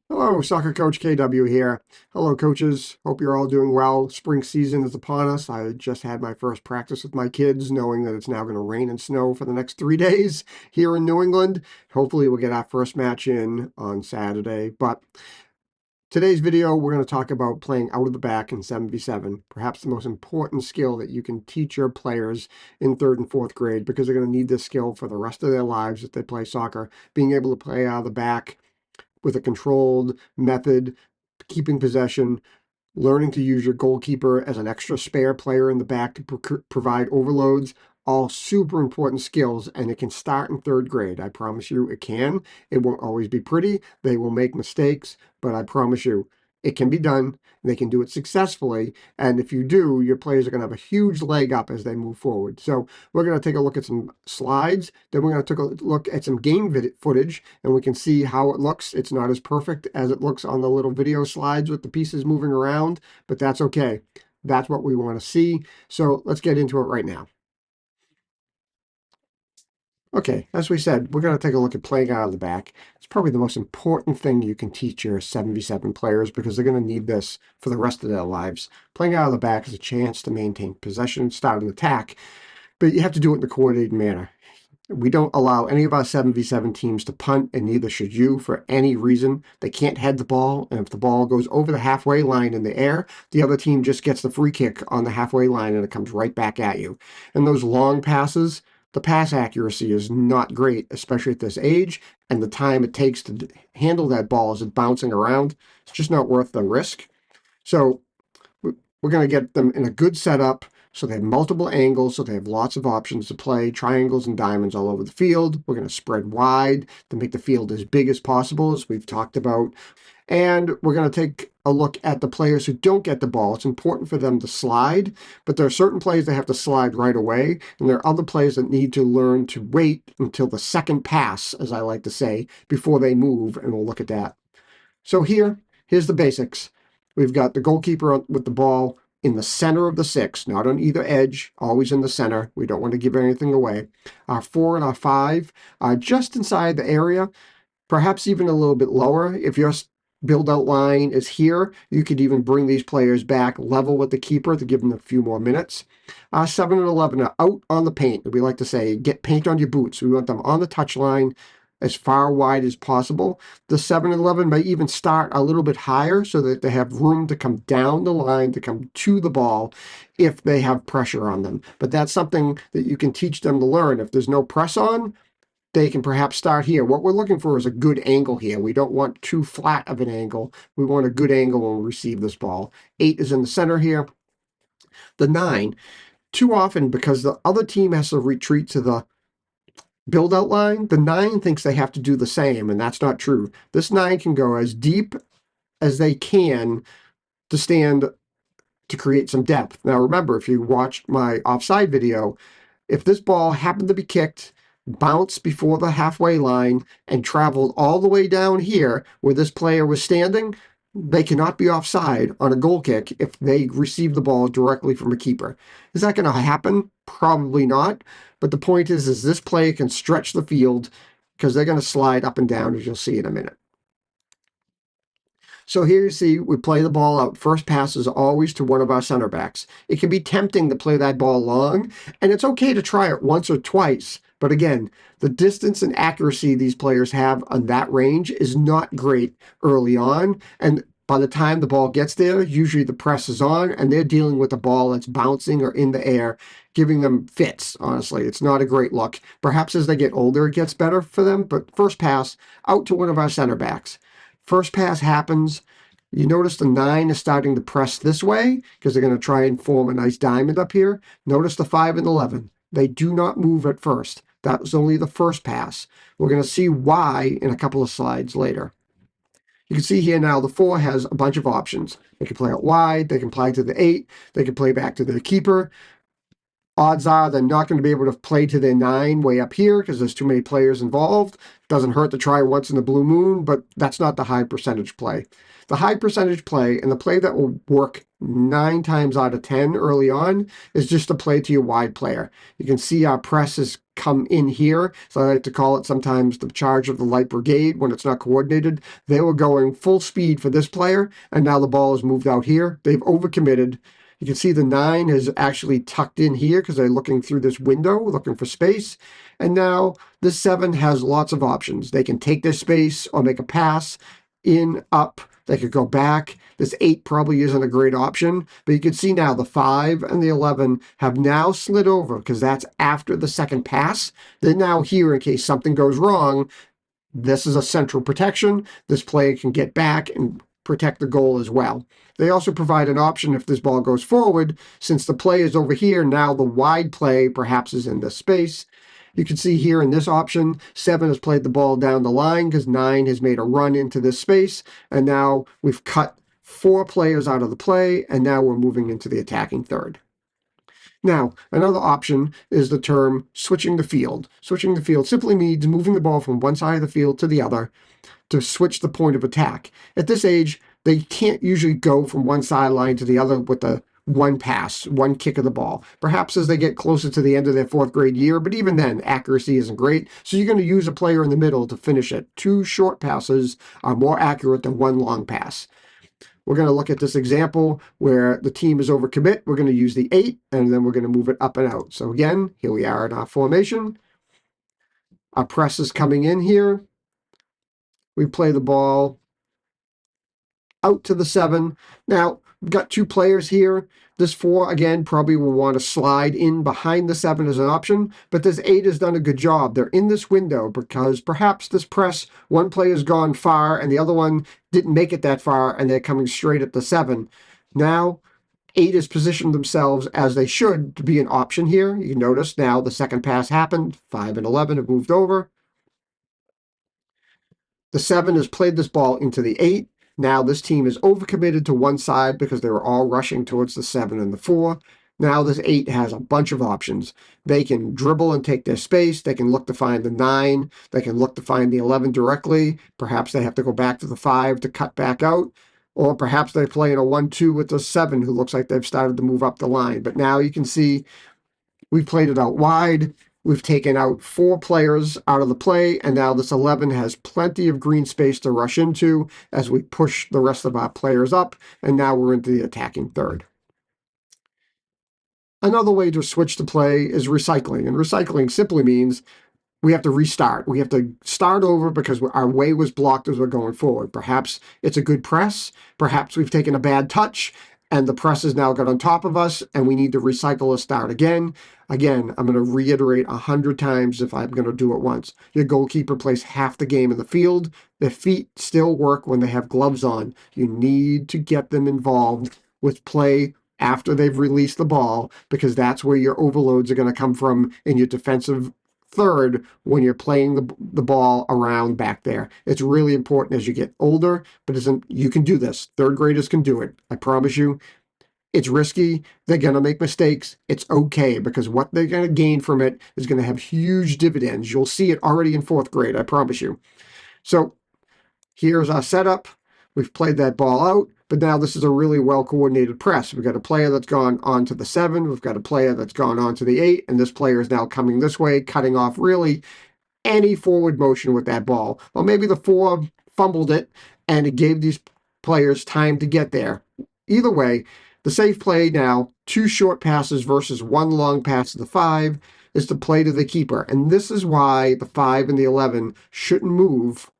Hello, Soccer Coach KW here. Hello, coaches. Hope you're all doing well. Spring season is upon us. I just had my first practice with my kids, knowing that it's now going to rain and snow for the next 3 days here in New England. Hopefully, we'll get our first match in on Saturday. But today's video, we're going to talk about playing out of the back in 7v7, perhaps the most important skill that you can teach your players in third and fourth grade, because they're going to need this skill for the rest of their lives if they play soccer. Being able to play out of the back with a controlled method, keeping possession, learning to use your goalkeeper as an extra spare player in the back to provide overloads, all super important skills, and it can start in third grade. I promise you it can. It won't always be pretty. They will make mistakes, but I promise you it can be done. They can do it successfully, and if you do, your players are going to have a huge leg up as they move forward. So we're going to take a look at some slides, then we're going to take a look at some game footage, and we can see how it looks. It's not as perfect as it looks on the little video slides with the pieces moving around, but that's okay. That's what we want to see. So let's get into it right now. Okay, as we said, we're going to take a look at playing out of the back. It's probably the most important thing you can teach your 7v7 players, because they're going to need this for the rest of their lives. Playing out of the back is a chance to maintain possession, start an attack, but you have to do it in a coordinated manner. We don't allow any of our 7v7 teams to punt, and neither should you for any reason. They can't head the ball, and if the ball goes over the halfway line in the air, the other team just gets the free kick on the halfway line and it comes right back at you. And those long passes, the pass accuracy is not great, especially at this age, and the time it takes to handle that ball as it's bouncing around, it's just not worth the risk. So we're going to get them in a good setup so they have multiple angles, so they have lots of options to play, triangles and diamonds all over the field. We're going to spread wide to make the field as big as possible, as we've talked about. And we're going to take a look at the players who don't get the ball. It's important for them to slide, but there are certain players that have to slide right away, and there are other players that need to learn to wait until the second pass, as I like to say, before they move, and we'll look at that. So here's the basics. We've got the goalkeeper with the ball in the center of the six, not on either edge, always in the center. We don't want to give anything away. Our 4 and our 5 are just inside the area, perhaps even a little bit lower. If your build-out line is here, you could even bring these players back level with the keeper to give them a few more minutes. 7 and 11 are out on the paint. We like to say, get paint on your boots. We want them on the touchline as far wide as possible. The 7 and 11 may even start a little bit higher so that they have room to come down the line, to come to the ball if they have pressure on them. But that's something that you can teach them to learn. If there's no press on, they can perhaps start here. What we're looking for is a good angle here. We don't want too flat of an angle. We want a good angle when we receive this ball. 8 is in the center here. The 9, too often, because the other team has to retreat to the build out line, the 9 thinks they have to do the same, and that's not true. This 9 can go as deep as they can to stand to create some depth. Now remember, if you watched my offside video, if this ball happened to be kicked, bounced before the halfway line, and traveled all the way down here where this player was standing, they cannot be offside on a goal kick if they receive the ball directly from a keeper. Is that going to happen? Probably not. But the point is this player can stretch the field because they're going to slide up and down, as you'll see in a minute. So here you see we play the ball out. First pass is always to one of our center backs. It can be tempting to play that ball long, and it's okay to try it once or twice. But again, the distance and accuracy these players have on that range is not great early on. And by the time the ball gets there, usually the press is on, and they're dealing with a ball that's bouncing or in the air, giving them fits, honestly. It's not a great look. Perhaps as they get older, it gets better for them. But first pass, out to one of our center backs. First pass happens. You notice the 9 is starting to press this way because they're going to try and form a nice diamond up here. Notice the 5 and 11. They do not move at first. That was only the first pass. We're going to see why in a couple of slides later. You can see here now the 4 has a bunch of options. They can play out wide. They can play to the 8. They can play back to the keeper. Odds are they're not going to be able to play to their 9 way up here because there's too many players involved. Doesn't hurt to try once in the blue moon, but that's not the high percentage play. The high percentage play and the play that will work 9 times out of 10 early on is just to play to your wide player. You can see our press has come in here. So I like to call it sometimes the charge of the light brigade when it's not coordinated. They were going full speed for this player, and now the ball has moved out here. They've overcommitted. You can see the 9 is actually tucked in here because they're looking through this window, looking for space. And now the 7 has lots of options. They can take their space or make a pass in, up. They could go back. This 8 probably isn't a great option, but you can see now the 5 and the 11 have now slid over because that's after the second pass. They're now here in case something goes wrong. This is a central protection. This player can get back and protect the goal as well. They also provide an option if this ball goes forward. Since the play is over here, now the wide play perhaps is in this space. You can see here in this option, 7 has played the ball down the line because 9 has made a run into this space. And now we've cut 4 players out of the play, and now we're moving into the attacking third. Now, another option is the term switching the field. Switching the field simply means moving the ball from one side of the field to the other to switch the point of attack. At this age, they can't usually go from one sideline to the other with the one pass, one kick of the ball. Perhaps as they get closer to the end of their 4th grade year, but even then, accuracy isn't great. So you're going to use a player in the middle to finish it. 2 short passes are more accurate than 1 long pass. We're going to look at this example where the team is overcommit. We're going to use the 8, and then we're going to move it up and out. So again, here we are in our formation. Our press is coming in here. We play the ball out to the 7. Now, we've got 2 players here. This 4, again, probably will want to slide in behind the 7 as an option, but this 8 has done a good job. They're in this window because perhaps this press, one player's gone far and the other one didn't make it that far, and they're coming straight at the 7. Now, 8 has positioned themselves as they should to be an option here. You notice now the second pass happened. 5 and 11 have moved over. The 7 has played this ball into the 8. Now this team is overcommitted to one side because they were all rushing towards the 7 and the 4. Now this 8 has a bunch of options. They can dribble and take their space. They can look to find the 9. They can look to find the 11 directly. Perhaps they have to go back to the 5 to cut back out. Or perhaps they play in a 1-2 with the 7 who looks like they've started to move up the line. But now you can see we've played it out wide. We've taken out 4 players out of the play, and now this 11 has plenty of green space to rush into as we push the rest of our players up, and now we're into the attacking third. Another way to switch the play is recycling, and recycling simply means we have to restart. We have to start over because our way was blocked as we're going forward. Perhaps it's a good press. Perhaps we've taken a bad touch and the press has now got on top of us and we need to recycle a start again. Again, I'm going to reiterate 100 times if I'm going to do it once. Your goalkeeper plays half the game in the field. Their feet still work when they have gloves on. You need to get them involved with play after they've released the ball because that's where your overloads are going to come from in your defensive third when you're playing the ball around back there. It's really important as you get older, but you can do this. 3rd graders can do it. I promise you. It's risky. They're going to make mistakes. It's okay because what they're going to gain from it is going to have huge dividends. You'll see it already in 4th grade, I promise you. So here's our setup. We've played that ball out, but now this is a really well-coordinated press. We've got a player that's gone on to the 7. We've got a player that's gone on to the 8, and this player is now coming this way, cutting off really any forward motion with that ball. Well, maybe the 4 fumbled it, and it gave these players time to get there. Either way, the safe play now, 2 short passes versus 1 long pass to the 5, is to play to the keeper. And this is why the 5 and the 11 shouldn't move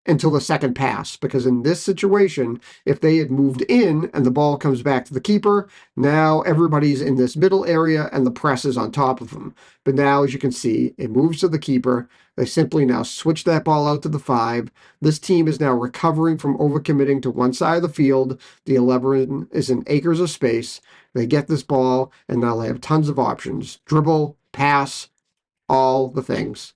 until the second pass, because in this situation, if they had moved in and the ball comes back to the keeper, now everybody's in this middle area and the press is on top of them. But now, as you can see, it moves to the keeper. They simply now switch that ball out to the 5. This team is now recovering from overcommitting to one side of the field. The 11 is in acres of space. They get this ball, and now they have tons of options. Dribble, pass, all the things.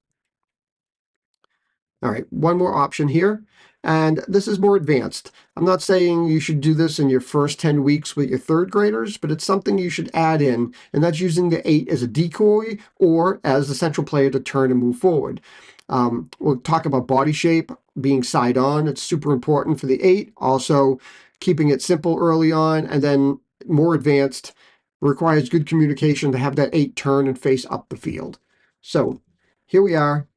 All right, one more option here, and this is more advanced. I'm not saying you should do this in your first 10 weeks with your third graders, but it's something you should add in, and that's using the 8 as a decoy or as the central player to turn and move forward. We'll talk about body shape, being side on. It's super important for the 8. Also, keeping it simple early on, and then more advanced requires good communication to have that 8 turn and face up the field. So here we are,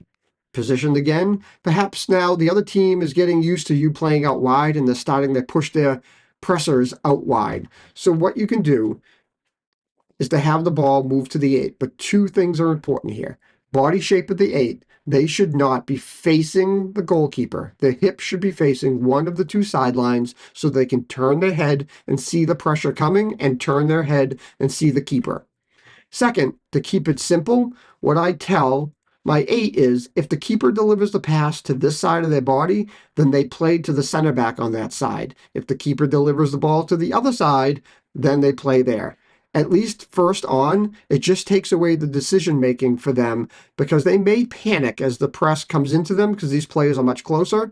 positioned again. Perhaps now the other team is getting used to you playing out wide and they're starting to push their pressers out wide. So what you can do is to have the ball move to the 8. But two things are important here. Body shape of the 8. They should not be facing the goalkeeper. Their hips should be facing one of the two sidelines so they can turn their head and see the pressure coming and turn their head and see the keeper. Second, to keep it simple, what I tell my 8 is if the keeper delivers the pass to this side of their body, then they play to the center back on that side. If the keeper delivers the ball to the other side, then they play there. At least first on, it just takes away the decision making for them because they may panic as the press comes into them because these players are much closer.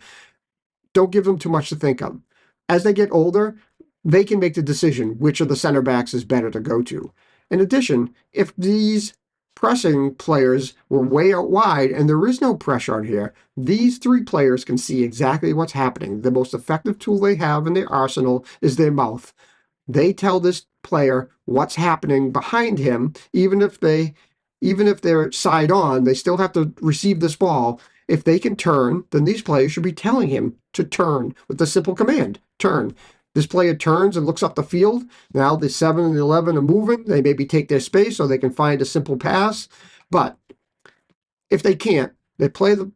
Don't give them too much to think of. As they get older, they can make the decision which of the center backs is better to go to. In addition, if these pressing players were way out wide and there is no pressure on here, these 3 players can see exactly what's happening. The most effective tool they have in their arsenal is their mouth. They tell this player what's happening behind him, even if they're side on, they still have to receive this ball. If they can turn, then these players should be telling him to turn with the simple command, turn. This player turns and looks up the field. Now the 7 and the 11 are moving. They maybe take their space so they can find a simple pass. But if they can't, they play the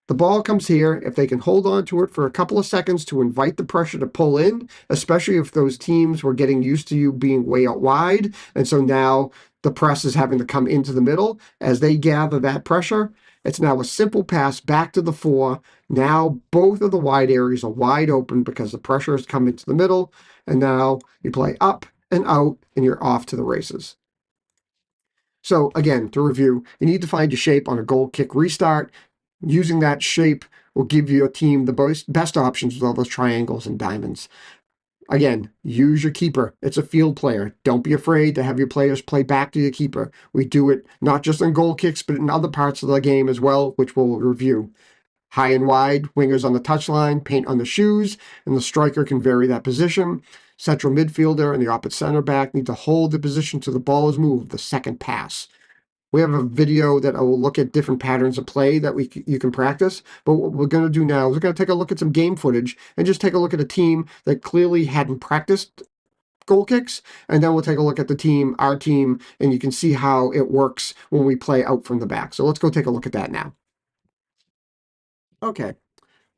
ball comes here. If they can hold on to it for a couple of seconds to invite the pressure to pull in, especially if those teams were getting used to you being way out wide, and so now the press is having to come into the middle. As they gather that pressure, it's now a simple pass back to the 4. Now both of the wide areas are wide open because the pressure has come into the middle, and now you play up and out, and you're off to the races. So again, to review, you need to find your shape on a goal kick restart. Using that shape will give your team the best options with all those triangles and diamonds. Again, use your keeper. It's a field player. Don't be afraid to have your players play back to your keeper. We do it not just on goal kicks, but in other parts of the game as well, which we'll review. High and wide, wingers on the touchline, paint on the shoes, and the striker can vary that position. Central midfielder and the opposite center back need to hold the position till the ball is moved, the second pass. We have a video that will look at different patterns of play that you can practice. But what we're going to do now is we're going to take a look at some game footage and just take a look at a team that clearly hadn't practiced goal kicks. And then we'll take a look at our team, and you can see how it works when we play out from the back. So let's go take a look at that now. Okay.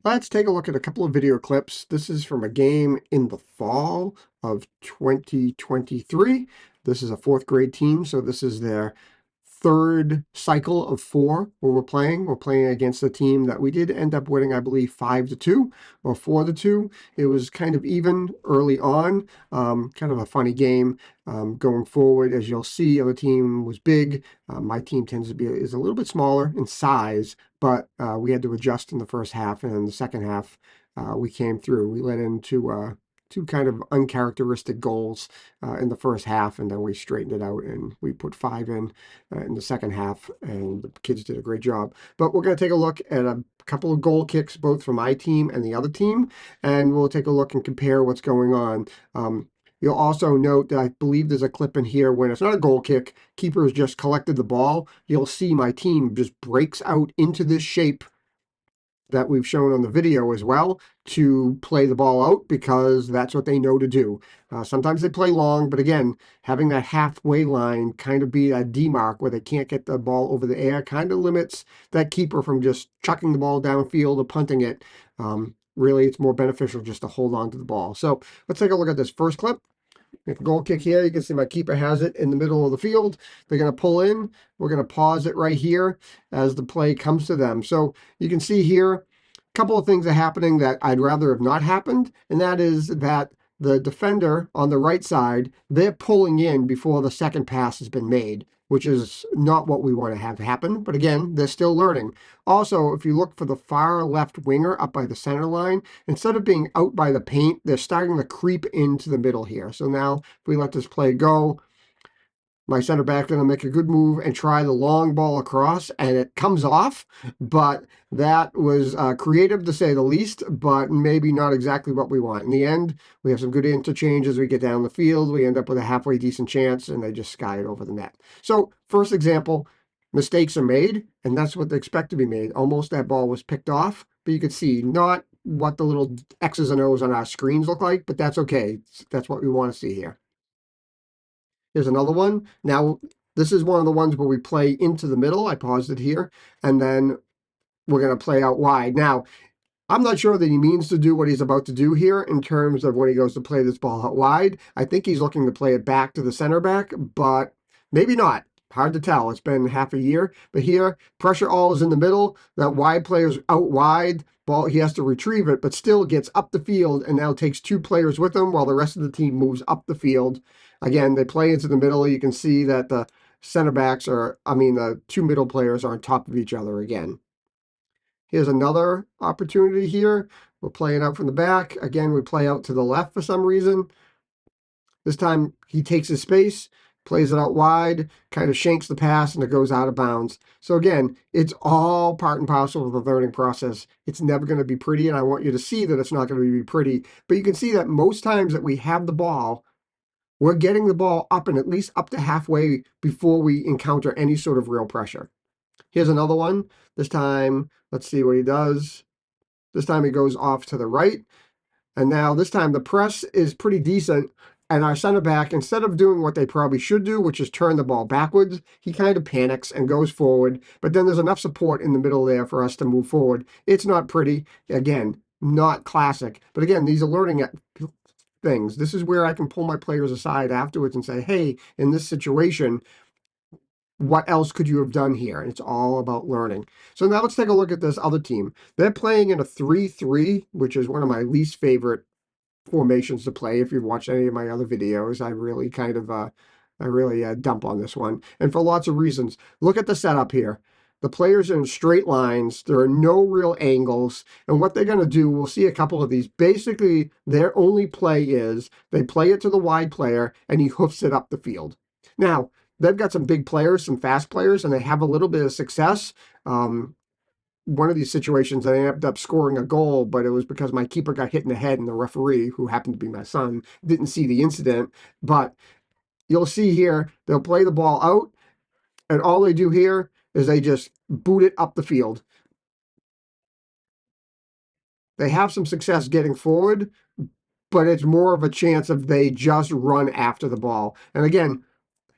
Let's take a look at a couple of video clips. This is from a game in the fall of 2023. This is a 4th grade team, so this is their 3rd cycle of 4 where we're playing. We're playing against a team that we did end up winning, I believe, 5-2 or 4-2. It was kind of even early on, kind of a funny game. Going forward, as you'll see, the other team was big. My team is a little bit smaller in size, but we had to adjust in the first half, and in the second half, we came through. We led into 2 kind of uncharacteristic goals in the first half, and then we straightened it out and we put 5 in the second half, and the kids did a great job. But we're going to take a look at a couple of goal kicks, both from my team and the other team, and we'll take a look and compare what's going on. You'll also note that I believe there's a clip in here when it's not a goal kick, keeper has just collected the ball. You'll see my team just breaks out into this shape that we've shown on the video as well to play the ball out because that's what they know to do. Sometimes they play long, but again, having that halfway line kind of be a demarc where they can't get the ball over the air kind of limits that keeper from just chucking the ball downfield or punting it. Really, it's more beneficial just to hold on to the ball. So let's take a look at this first clip. Make a goal kick here. You can see my keeper has it in the middle of the field. They're going to pull in. We're going to pause it right here as the play comes to them. So you can see here a couple of things are happening that I'd rather have not happened, and that is that the defender on the right side, they're pulling in before the second pass has been made. which is not what we want to have happen. But again, they're still learning. Also, if you look for the far left winger up by the center line, instead of being out by the paint, they're starting to creep into the middle here. So now if we let this play go, my center back going to make a good move and try the long ball across, and it comes off. But that was creative to say the least, but maybe not exactly what we want. In the end, we have some good interchange as we get down the field. We end up with a halfway decent chance, and they just sky it over the net. So, first example, mistakes are made, and that's what they expect to be made. Almost that ball was picked off, but you could see not what the little X's and O's on our screens look like, but that's okay. That's what we want to see here. Here's another one. Now, this is one of the ones where we play into the middle. I paused it here, and then we're going to play out wide. Now, I'm not sure that he means to do what he's about to do here in terms of when he goes to play this ball out wide. I think he's looking to play it back to the center back, but maybe not. Hard to tell. It's been half a year. But here, pressure all is in the middle. That wide player's out wide. Ball, he has to retrieve it, but still gets up the field and now takes two players with him while the rest of the team moves up the field. Again, they play into the middle. You can see that the center backs are, the two middle players are on top of each other again. Here's another opportunity here. We're playing out from the back. Again, we play out to the left for some reason. This time he takes his space, plays it out wide, kind of shanks the pass, and it goes out of bounds. So again, it's all part and parcel of the learning process. It's never going to be pretty, and I want you to see that it's not going to be pretty. But you can see that most times that we have the ball, we're getting the ball up and at least up to halfway before we encounter any sort of real pressure. Here's another one. This time, let's see what he does. This time he goes off to the right. And now this time the press is pretty decent. And our center back, instead of doing what they probably should do, which is turn the ball backwards, he kind of panics and goes forward. But then there's enough support in the middle there for us to move forward. It's not pretty. Again, not classic. But again, these are learning things. This is where I can pull my players aside afterwards and say, hey, in this situation, what else could you have done here? And it's all about learning. So now let's take a look at this other team. They're playing in a 3-3, which is one of my least favorite formations to play. If you've watched any of my other videos, I really dump on this one. And for lots of reasons. Look at the setup here. The players are in straight lines. There are no real angles. And what they're going to do, we'll see a couple of these. Basically, their only play is they play it to the wide player and he hoofs it up the field. Now, they've got some big players, some fast players, and they have a little bit of success. One of these situations, I ended up scoring a goal, but it was because my keeper got hit in the head, and the referee, who happened to be my son, didn't see the incident. But you'll see here, they'll play the ball out, and all they do here is they just boot it up the field. They have some success getting forward, but it's more of a chance of they just run after the ball. And again,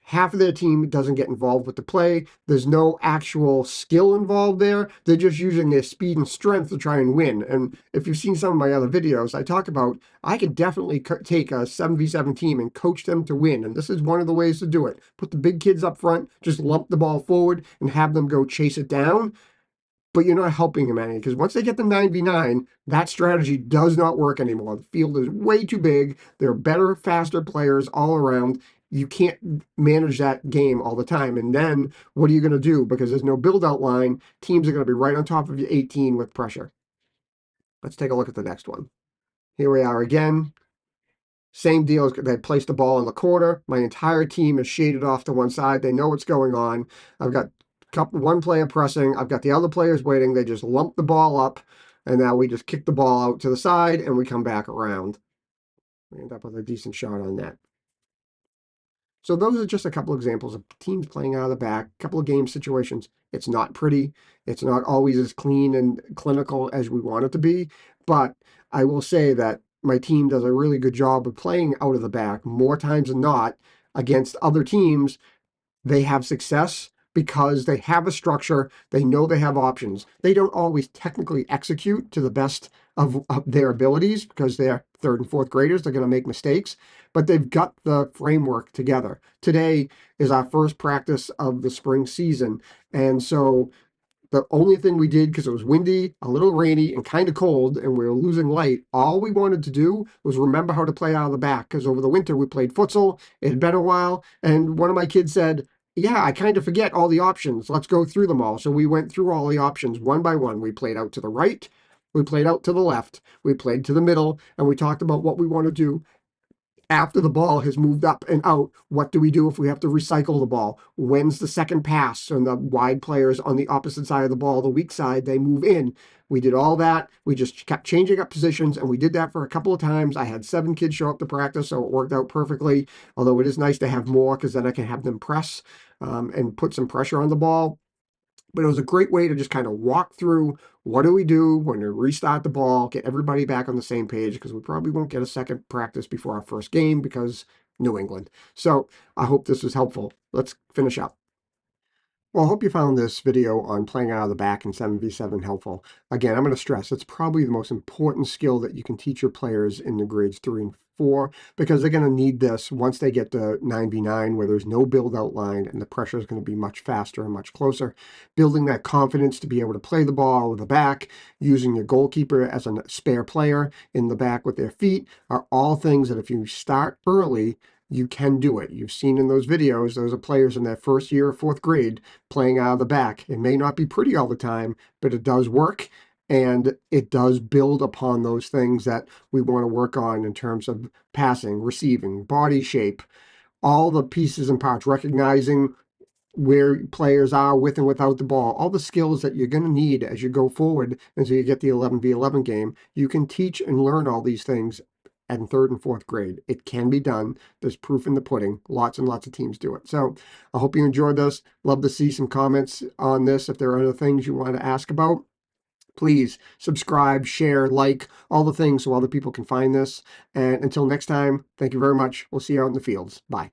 half of their team doesn't get involved with the play. There's no actual skill involved there. They're just using their speed and strength to try and win. And if you've seen some of my other videos, I talk about I could definitely take a 7v7 team and coach them to win. And this is one of the ways to do it. Put the big kids up front, just lump the ball forward and have them go chase it down. But you're not helping them any, because once they get the 9v9, that strategy does not work anymore. The field is way too big. There are better, faster players all around. You can't manage that game all the time. And then what are you going to do? Because there's no build-out line, teams are going to be right on top of you 18 with pressure. Let's take a look at the next one. Here we are again. Same deal. They placed the ball in the corner. My entire team is shaded off to one side. They know what's going on. I've got one player pressing. I've got the other players waiting. They just lump the ball up, and now we just kick the ball out to the side, and we come back around. We end up with a decent shot on that. So those are just a couple examples of teams playing out of the back, a couple of game situations. It's not pretty. It's not always as clean and clinical as we want it to be. But I will say that my team does a really good job of playing out of the back more times than not against other teams. They have success because they have a structure. They know they have options. They don't always technically execute to the best of their abilities because they're third and fourth graders. They're going to make mistakes, but they've got the framework together. Today is our first practice of the spring season. And so the only thing we did, because it was windy, a little rainy, and kind of cold, and we were losing light, all we wanted to do was remember how to play out of the back, because over the winter we played futsal. It had been a while, and one of my kids said, Yeah, I kind of forget all the options. Let's go through them all. So we went through all the options one by one. We played out to the right, we played out to the left, we played to the middle, and we talked about what we want to do after the ball has moved up and out. What do we do if we have to recycle the ball? When's the second pass? And the wide players on the opposite side of the ball, the weak side, they move in. We did all that. We just kept changing up positions, and we did that for a couple of times. I had 7 kids show up to practice, so it worked out perfectly. Although it is nice to have more because then I can have them press and put some pressure on the ball. But it was a great way to just kind of walk through what do we do when we restart the ball, get everybody back on the same page, because we probably won't get a second practice before our first game because New England. So I hope this was helpful. Let's finish up. Well, I hope you found this video on playing out of the back in 7v7 helpful. Again, I'm going to stress it's probably the most important skill that you can teach your players in the grades 3 and 4 because they're going to need this once they get to 9v9 where there's no build outline and the pressure is going to be much faster and much closer. Building that confidence to be able to play the ball with the back, using your goalkeeper as a spare player in the back with their feet are all things that if you start early, you can do it. You've seen in those videos, those are players in their first year of 4th grade playing out of the back. It may not be pretty all the time, but it does work. And it does build upon those things that we want to work on in terms of passing, receiving, body shape, all the pieces and parts, recognizing where players are with and without the ball, all the skills that you're going to need as you go forward until you get the 11v11 game. You can teach and learn all these things in 3rd and 4th grade. It can be done. There's proof in the pudding. Lots and lots of teams do it. So I hope you enjoyed this. Love to see some comments on this. If there are other things you want to ask about, please subscribe, share, like, all the things so other people can find this. And until next time, thank you very much. We'll see you out in the fields. Bye.